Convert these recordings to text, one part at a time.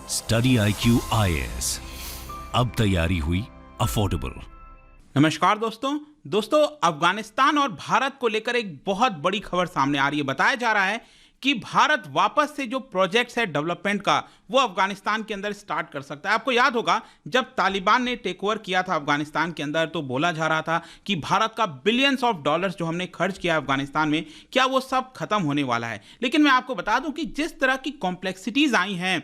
Study IQ IAS, अब तैयारी हुई अफोर्डेबल। नमस्कार दोस्तों, अफगानिस्तान और भारत को लेकर एक बहुत बड़ी खबर सामने आ रही है। बताया जा रहा है कि भारत वापस से जो प्रोजेक्ट्स है डेवलपमेंट का वो अफगानिस्तान के अंदर स्टार्ट कर सकता है। आपको याद होगा जब तालिबान ने टेक ओवर किया था अफगानिस्तान के अंदर तो बोला जा रहा था कि भारत का बिलियंस ऑफ डॉलर्स जो हमने खर्च किया अफगानिस्तान में, क्या वो सब खत्म होने वाला है। लेकिन मैं आपको बता दूं कि जिस तरह की कॉम्प्लेक्सिटीज आई हैं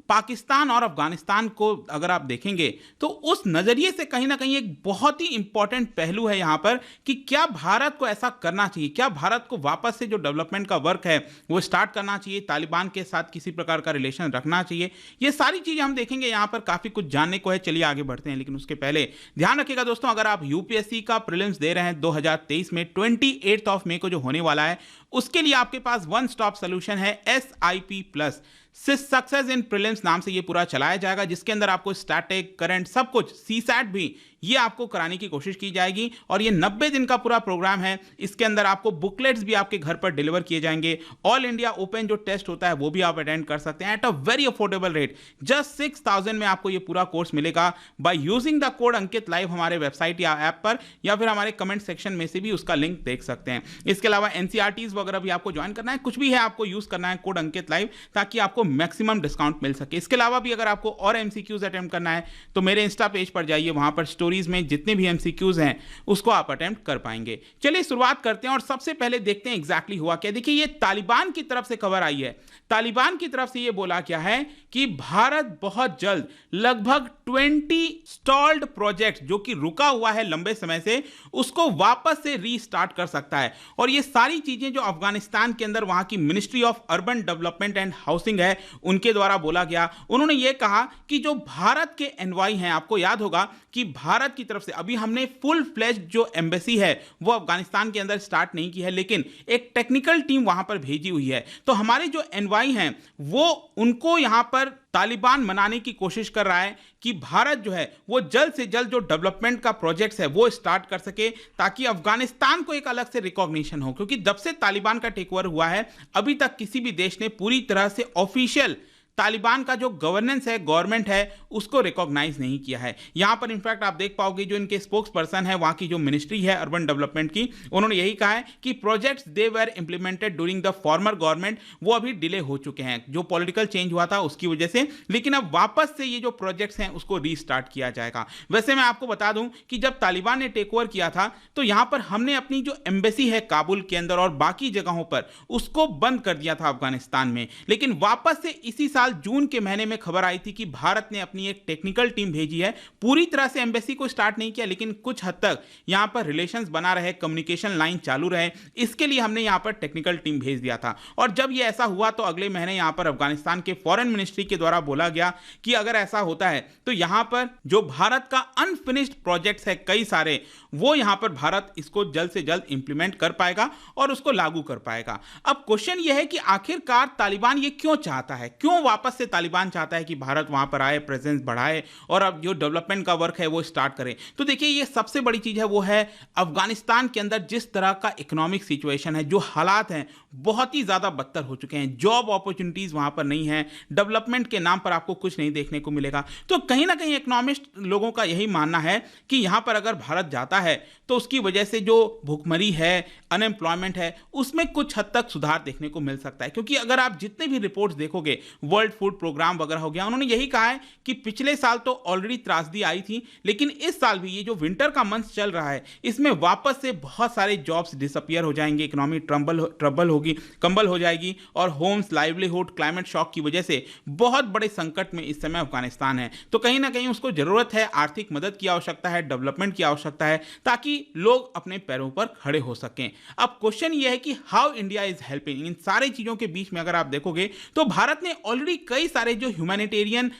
पाकिस्तान और अफगानिस्तान को अगर आप देखेंगे तो उस नजरिए से कहीं ना कहीं एक बहुत ही इंपॉर्टेंट पहलू है यहां पर कि क्या भारत को ऐसा करना चाहिए, क्या भारत को वापस से जो डेवलपमेंट का वर्क है वो स्टार्ट करना चाहिए, तालिबान के साथ किसी प्रकार का रिलेशन रखना चाहिए। ये सारी चीजें हम देखेंगे यहां पर, काफी कुछ जानने को है। चलिए आगे बढ़ते हैं, लेकिन उसके पहले ध्यान रखिएगा दोस्तों, अगर आप यूपीएससी का प्रीलिम्स दे रहे हैं 2023 में 28 मई को जो होने वाला है, उसके लिए आपके पास वन स्टॉप सोल्यूशन है SIP+ सक्सेस इन प्रीलिम्स नाम से ये पूरा चलाया जाएगा, जिसके अंदर आपको स्टैटिक, करंट, सब कुछ, सीसैट भी ये आपको कराने की कोशिश की जाएगी। और ये 90 दिन का पूरा प्रोग्राम है। इसके अंदर आपको बुकलेट्स भी आपके घर पर डिलीवर किए जाएंगे। ऑल इंडिया ओपन जो टेस्ट होता है वो भी आप अटेंड कर सकते हैं at a very affordable rate. Just 6000 में आपको ये पूरा कोर्स मिलेगा by using the code Ankit live हमारे वेबसाइट या ऐप पर, या फिर हमारे कमेंट सेक्शन में से भी उसका लिंक देख सकते हैं। इसके अलावा NCERTs वगैरह भी आपको ज्वाइन करना है, कुछ भी है आपको यूज करना है कोड अंकित लाइव, ताकि आपको मैक्सिमम डिस्काउंट मिल सके। इसके अलावा भी अगर आपको और MCQs अटेम्प्ट करना है तो मेरे इंस्टा पेज पर जाइए, वहां पर स्टोरीज में जितने भी MCQs हैं उसको आप अटेम्प्ट कर पाएंगे। चलिए शुरुआत करते हैं और सबसे पहले देखते हैं एग्जैक्टली हुआ क्या। देखिए ये तालिबान की तरफ से खबर आई है। तालिबान की तरफ से ये बोला क्या है कि भारत बहुत जल्द लगभग 20 स्टॉल्ड प्रोजेक्ट जो कि रुका हुआ है लंबे समय से, उसको वापस से रीस्टार्ट कर सकता है। और ये सारी चीजें जो अफगानिस्तान के अंदर वहां की ministry of urban development and housing है उनके द्वारा बोला गया। उन्होंने ये कहा कि जो भारत के एनवाई हैं, आपको याद होगा कि भारत की तरफ से अभी हमने फुल फ्लेज जो एम्बेसी है वो अफगानिस्तान के अंदर स्टार्ट नहीं की है, लेकिन एक टेक्निकल टीम वहां पर भेजी हुई है। तो हमारे जो एनवाई हैं वो उनको यहां पर तालिबान मनाने की कोशिश कर रहा है कि भारत जो है वो जल्द से जल्द जो डेवलपमेंट का प्रोजेक्ट्स है वो स्टार्ट कर सके, ताकि अफगानिस्तान को एक अलग से रिकॉग्निशन हो। क्योंकि जब से तालिबान का टेक ओवर हुआ है अभी तक किसी भी देश ने पूरी तरह से ऑफिशियल तालिबान का जो गवर्नेंस है, गवर्नमेंट है, उसको रिकॉग्नाइज नहीं किया है। यहां पर इनफैक्ट आप देख पाओगे जो इनके स्पोक्स पर्सन है वहां की जो मिनिस्ट्री है अर्बन डेवलपमेंट की, उन्होंने यही कहा है कि projects they were implemented during the former government वो अभी डिले हो चुके हैं, जो पॉलिटिकल चेंज हुआ था उसकी वजह से, लेकिन अब वापस से ये जो प्रोजेक्ट्स हैं उसको रीस्टार्ट किया जाएगा। वैसे मैं आपको बता दूं कि जब तालिबान ने टेक ओवर किया था तो यहां पर हमने अपनी जो एम्बेसी है काबुल के अंदर और बाकी जगहों पर उसको बंद कर दिया था अफगानिस्तान में, लेकिन वापस से इसी साल जून के महीने में खबर आई थी कि भारत ने अपनी एक टेक्निकल टीम भेजी है। पूरी तरह से एम्बेसी को स्टार्ट नहीं किया, लेकिन कुछ हद तक यहां पर रिलेशंस बना रहे, कम्युनिकेशन लाइन चालू रहे, इसके लिए हमने यहां पर टेक्निकल टीम भेज दिया था। और जब यह ऐसा हुआ तो अगले महीने यहां पर अफगानिस्तान के फॉरेन मिनिस्ट्री के द्वारा बोला गया कि अगर ऐसा होता है तो यहां पर जो भारत का अनफिनिश्ड प्रोजेक्ट्स है कई सारे, वो यहां पर भारत इसको जल्द से जल्द इंप्लीमेंट कर पाएगा और उसको लागू कर पाएगा। अब क्वेश्चन यह है कि आखिरकार तालिबान ये क्यों चाहता है, क्यों वापस से तालिबान चाहता है कि भारत वहां पर आए, प्रेजेंस बढ़ाए और अब जो डेवलपमेंट का वर्क है वो स्टार्ट करे। तो देखिए ये सबसे बड़ी चीज है वो है अफगानिस्तान के अंदर जिस तरह का इकोनॉमिक सिचुएशन है, जो हालात हैं बहुत ही ज्यादा बदतर हो चुके हैं। जॉब अपॉर्चुनिटीज वहां पर नहीं है, डेवलपमेंट के नाम पर आपको कुछ नहीं देखने को मिलेगा। तो कहीं ना कहीं इकोनॉमिस्ट लोगों का यही मानना है कि यहां पर अगर भारत जाता है तो उसकी वजह से जो भुखमरी है, अनएम्प्लॉयमेंट है, उसमें कुछ हद तक सुधार देखने को मिल सकता है। क्योंकि अगर आप जितने भी रिपोर्ट्स देखोगे, वर्ल्ड फूड प्रोग्राम वगैरह हो गया, उन्होंने यही कहा है कि पिछले साल तो ऑलरेडी त्रासदी आई थी, लेकिन इस साल भी ये जो विंटर का मंथ चल रहा है इसमें वापस से बहुत सारे जॉब्स डिसअपियर हो जाएंगे, इकोनॉमी ट्रबल होगी, कंबल हो जाएगी और होम्स, लाइवलीहुड, क्लाइमेट शॉक की वजह से बहुत बड़े संकट में इस समय अफगानिस्तान है। तो कहीं ना कहीं उसको जरूरत है, आर्थिक मदद की आवश्यकता है, डेवलपमेंट की आवश्यकता है, ताकि लोग अपने पैरों पर खड़े हो सकें। अब क्वेश्चन यह है कि हाउ इंडिया इज हेल्पिंग। इन सारे चीजों के बीच में अगर आप देखोगे तो भारत ने ऑलरेडी कई सारे जो ह्यूमैनिटेरियन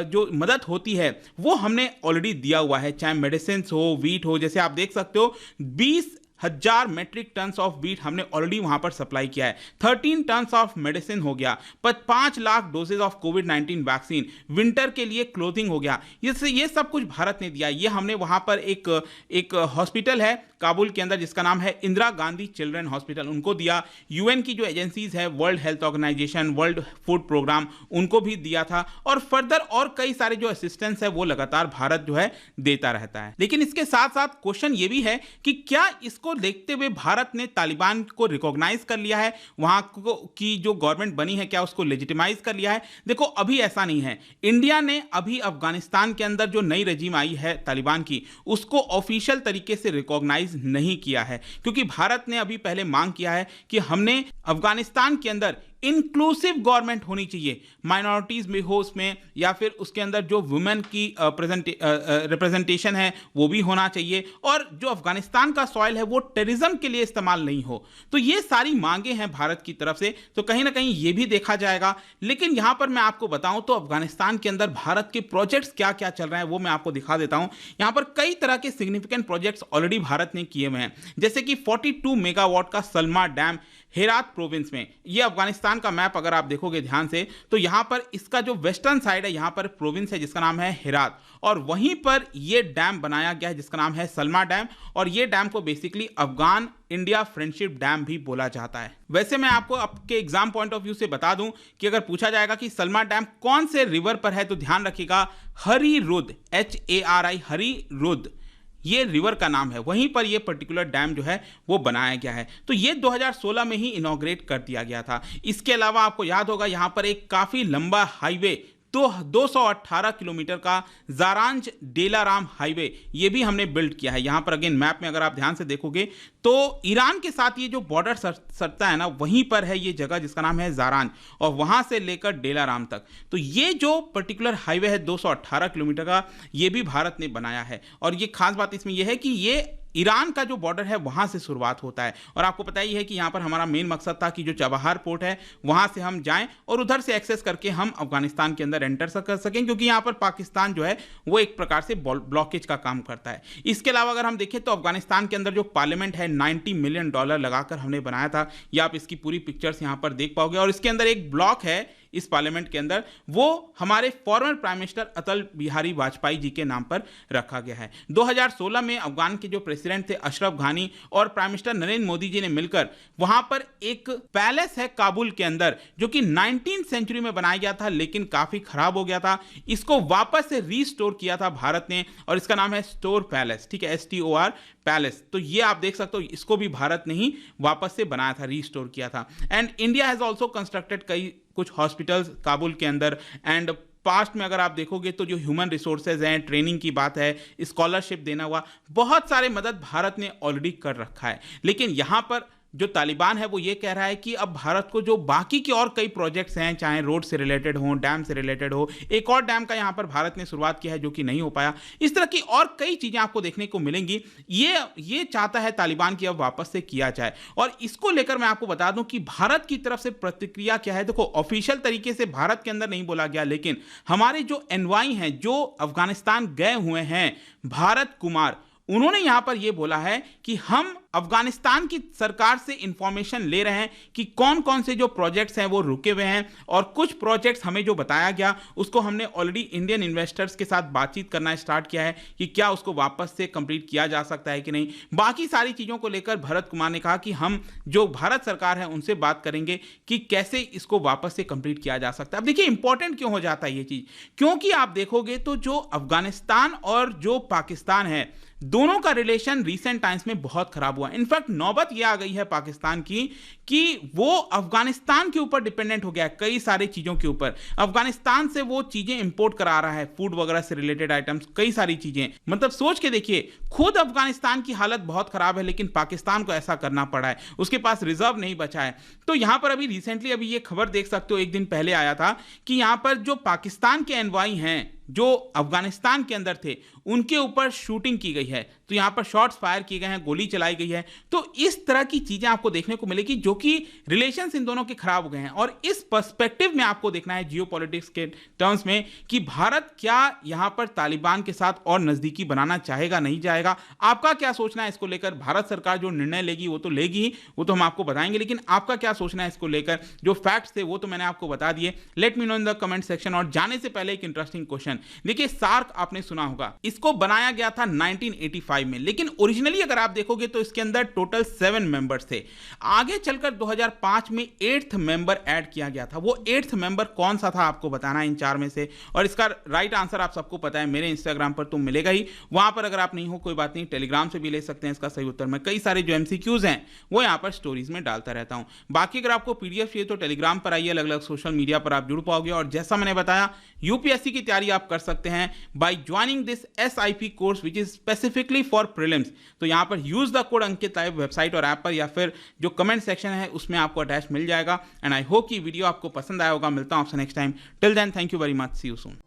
जो मदद होती है वो हमने ऑलरेडी दिया हुआ है, चाहे मेडिसिन हो, वीट हो। जैसे आप देख सकते हो 20 1000 मेट्रिक टन्स ऑफ वीट हमने ऑलरेडी वहां पर सप्लाई किया है। 13 टन्स ऑफ मेडिसिन हो गया, 5 लाख डोजेज ऑफ कोविड-19 वैक्सीन, विंटर के लिए क्लोथिंग हो गया। ये सब कुछ भारत ने दिया। ये हमने वहां पर एक हॉस्पिटल है काबुल के अंदर जिसका नाम है इंदिरा गांधी चिल्ड्रन हॉस्पिटल, उनको दिया। यूएन की जो एजेंसीज है, world health organisation, world food programme, उनको भी दिया था। और फर्दर और कई सारे जो असिस्टेंस है वो लगातार भारत जो है देता रहता है। लेकिन इसके साथ साथ क्वेश्चन ये भी है कि क्या इसको देखते हुए भारत ने तालिबान को रिकॉग्नाइज कर लिया है, वहां की जो गवर्नमेंट बनी है क्या उसको लेजिटिमाइज कर लिया है? देखो अभी ऐसा नहीं है। इंडिया ने अभी अफगानिस्तान के अंदर जो नई रजीम आई है तालिबान की, उसको ऑफिशियल तरीके से रिकॉग्नाइज नहीं किया है, क्योंकि भारत ने अभी पहले मांग किया है कि हमने अफगानिस्तान के अंदर इंक्लूसिव गवर्नमेंट होनी चाहिए, माइनॉरिटीज में हो उसमें, या फिर उसके अंदर जो वुमेन की रिप्रेजेंटेशन है वो भी होना चाहिए, और जो अफगानिस्तान का सॉइल है वो टेररिज्म के लिए इस्तेमाल नहीं हो। तो ये सारी मांगे हैं भारत की तरफ से, तो कहीं ना कहीं ये भी देखा जाएगा। लेकिन यहां पर मैं आपको बताऊं तो अफगानिस्तान के अंदर भारत के प्रोजेक्ट्स क्या क्या चल रहे हैं वो मैं आपको दिखा देता हूं। यहां पर कई तरह के सिग्निफिकेंट प्रोजेक्ट्स ऑलरेडी भारत ने किए हुए हैं, जैसे कि 42 मेगावाट का सलमा डैम हेरात प्रोविंस में। ये अफगानिस्तान का मैप अगर आप देखोगे ध्यान से तो यहां पर इसका जो वेस्टर्न साइड है, यहां पर प्रोविंस है जिसका नाम है हेरात, और वहीं पर ये डैम बनाया गया है जिसका नाम है सलमा डैम। और ये डैम को basically Afghan India friendship dam भी बोला जाता है। वैसे मैं आपको आपके एग्जाम पॉइंट ऑफ व्यू से बता दूं कि अगर पूछा जाएगा कि सलमा डैम कौन से रिवर पर है, तो ध्यान रखिएगा हरी रुद, HARI, हरी रुद ये रिवर का नाम है, वहीं पर ये पर्टिकुलर डैम जो है वो बनाया गया है। तो ये 2016 में ही इनॉग्रेट कर दिया गया था। इसके अलावा आपको याद होगा यहाँ पर एक काफ़ी लंबा हाईवे 218 किलोमीटर का जारांज डेलाराम हाईवे, ये भी हमने बिल्ड किया है। यहां पर अगेन मैप में अगर आप ध्यान से देखोगे तो ईरान के साथ ये जो बॉर्डर सटता है ना, वहीं पर है ये जगह जिसका नाम है जारांज, और वहां से लेकर डेलाराम तक। तो ये जो पर्टिकुलर हाईवे है 218 किलोमीटर का, ये भी भारत ने बनाया है। और ये खास बात इसमें यह है कि ये ईरान का जो बॉर्डर है वहां से शुरुआत होता है। और आपको पता ही है कि यहां पर हमारा मेन मकसद था कि जो चबहार पोर्ट है वहां से हम जाएं और उधर से एक्सेस करके हम अफगानिस्तान के अंदर एंटर कर सकें, क्योंकि यहां पर पाकिस्तान जो है वो एक प्रकार से ब्लॉकेज का काम करता है। इसके अलावा अगर हम देखें तो अफगानिस्तान के अंदर जो पार्लियामेंट है $90 मिलियन लगाकर हमने बनाया था। ये आप इसकी पूरी पिक्चर्स यहां पर देख पाओगे। और इसके अंदर एक ब्लॉक है इस पार्लियामेंट के अंदर, वो हमारे former prime minister Atal Bihari Vajpayee ji के नाम पर रखा गया है। 2016 में अफगान के जो प्रेसिडेंट थे अशरफ घानी और प्राइम मिनिस्टर नरेंद्र मोदी जी ने मिलकर वहां पर एक पैलेस है काबुल के अंदर, जो कि 19th सेंचुरी में बनाया गया था लेकिन काफी खराब हो गया था। इसको वापस से रीस्टोर किया था भारत ने, और इसका नाम है स्टोर पैलेस, ठीक है, STOR पैलेस। तो ये आप देख सकते हो, इसको भी भारत ने ही वापस से बनाया था, रीस्टोर किया था। And India has also constructed कुछ हॉस्पिटल्स काबुल के अंदर। एंड पास्ट में अगर आप देखोगे तो जो ह्यूमन रिसोर्सेज हैं, ट्रेनिंग की बात है, स्कॉलरशिप देना हुआ, बहुत सारे मदद भारत ने ऑलरेडी कर रखा है। लेकिन यहां पर जो तालिबान है वो ये कह रहा है कि अब भारत को जो बाकी के और कई प्रोजेक्ट्स हैं, चाहे रोड से रिलेटेड हो, डैम से रिलेटेड हो, एक और डैम का यहां पर भारत ने शुरुआत किया है जो कि नहीं हो पाया, इस तरह की और कई चीजें आपको देखने को मिलेंगी। ये चाहता है तालिबान की अब वापस से किया जाए। और इसको लेकर मैं आपको बता दूं कि भारत की तरफ से प्रतिक्रिया क्या है। देखो, ऑफिशियल तरीके से भारत के अंदर नहीं बोला गया, लेकिन हमारे जो एनवाई हैं जो अफगानिस्तान गए हुए हैं, भारत कुमार, उन्होंने यहां पर यह बोला है कि हम अफगानिस्तान की सरकार से इंफॉर्मेशन ले रहे हैं कि कौन कौन से जो प्रोजेक्ट्स हैं वो रुके हुए हैं, और कुछ प्रोजेक्ट्स हमें जो बताया गया उसको हमने ऑलरेडी इंडियन इन्वेस्टर्स के साथ बातचीत करना स्टार्ट किया है कि क्या उसको वापस से कंप्लीट किया जा सकता है कि नहीं। बाकी सारी चीज़ों को लेकर भरत कुमार ने कहा कि हम जो भारत सरकार है उनसे बात करेंगे कि कैसे इसको वापस से कंप्लीट किया जा सकता है। अब देखिए इंपॉर्टेंट क्यों हो जाता है ये चीज़, क्योंकि आप देखोगे तो जो अफगानिस्तान और जो पाकिस्तान है, दोनों का रिलेशन रीसेंट टाइम्स में बहुत खराब हुआ। इनफैक्ट नौबत यह आ गई है पाकिस्तान की कि वो अफगानिस्तान के ऊपर डिपेंडेंट हो गया कई सारी चीजों के ऊपर। अफगानिस्तान से वो चीजें इंपोर्ट करा रहा है, फूड वगैरह से रिलेटेड आइटम्स, कई सारी चीजें। मतलब सोच के देखिए, खुद अफगानिस्तान की हालत बहुत खराब है लेकिन पाकिस्तान को ऐसा करना पड़ा है, उसके पास रिजर्व नहीं बचा है। तो यहां पर अभी रिसेंटली अभी ये खबर देख सकते हो, एक दिन पहले आया था कि यहां पर जो पाकिस्तान के एनवाई हैं जो अफगानिस्तान के अंदर थे उनके ऊपर शूटिंग की गई है, तो यहाँ पर शॉट्स फायर किए गए हैं, गोली चलाई गई है। तो इस तरह की चीज़ें आपको देखने को मिलेगी जो कि रिलेशंस इन दोनों के खराब हो गए हैं। और इस पर्सपेक्टिव में आपको देखना है जियोपॉलिटिक्स के टर्म्स में कि भारत क्या यहाँ पर तालिबान के साथ और नज़दीकी बनाना चाहेगा, नहीं चाहेगा। आपका क्या सोचना है इसको लेकर? भारत सरकार जो निर्णय लेगी वो तो लेगी ही, वो तो हम आपको बताएंगे, लेकिन आपका क्या सोचना है इसको लेकर? जो फैक्ट्स थे वो तो मैंने आपको बता दिए। Let me know in the comment section. और जाने से पहले एक इंटरेस्टिंग क्वेश्चन, देखिए सार्क आपने सुना होगा, इसको बनाया गया था 1985 में, लेकिन ओरिजिनली अगर आप देखोगे तो इसके अंदर टोटल 7 मेंबर्स थे। आगे चलकर 2005 में 8th मेंबर ऐड किया गया था। वो 8th मेंबर कौन सा था आपको बताना है इन 4 में से। और इसका राइट आंसर आप सबको पता है, मेरे इंस्टाग्राम पर तो मिलेगा ही, वहां पर अगर आप नहीं हो कोई बात नहीं, टेलीग्राम से भी ले सकते हैं इसका सही उत्तर। मैं कई सारे जो एमसीक्यूज हैं वो यहाँ पर स्टोरीज में डालता रहता हूं। बाकी अगर आपको पीडीएफ चाहिए तो टेलीग्राम पर आइए, अलग अलग सोशल मीडिया पर आप जुड़ पाओगे। और जैसा मैंने बताया, यूपीएससी की तैयारी आप कर सकते हैं by joining this SIP course which is specifically for prelims. तो यहां पर use the code Ankit live website और ऐप पर, या फिर जो कमेंट सेक्शन है उसमें आपको अटैच मिल जाएगा। एंड आई होप कि वीडियो आपको पसंद आया होगा। मिलता हूं आपसे next time. Till then, thank you very much, see you soon.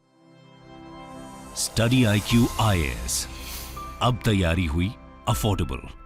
Study IQ IAS, अब तैयारी हुई अफोर्डेबल।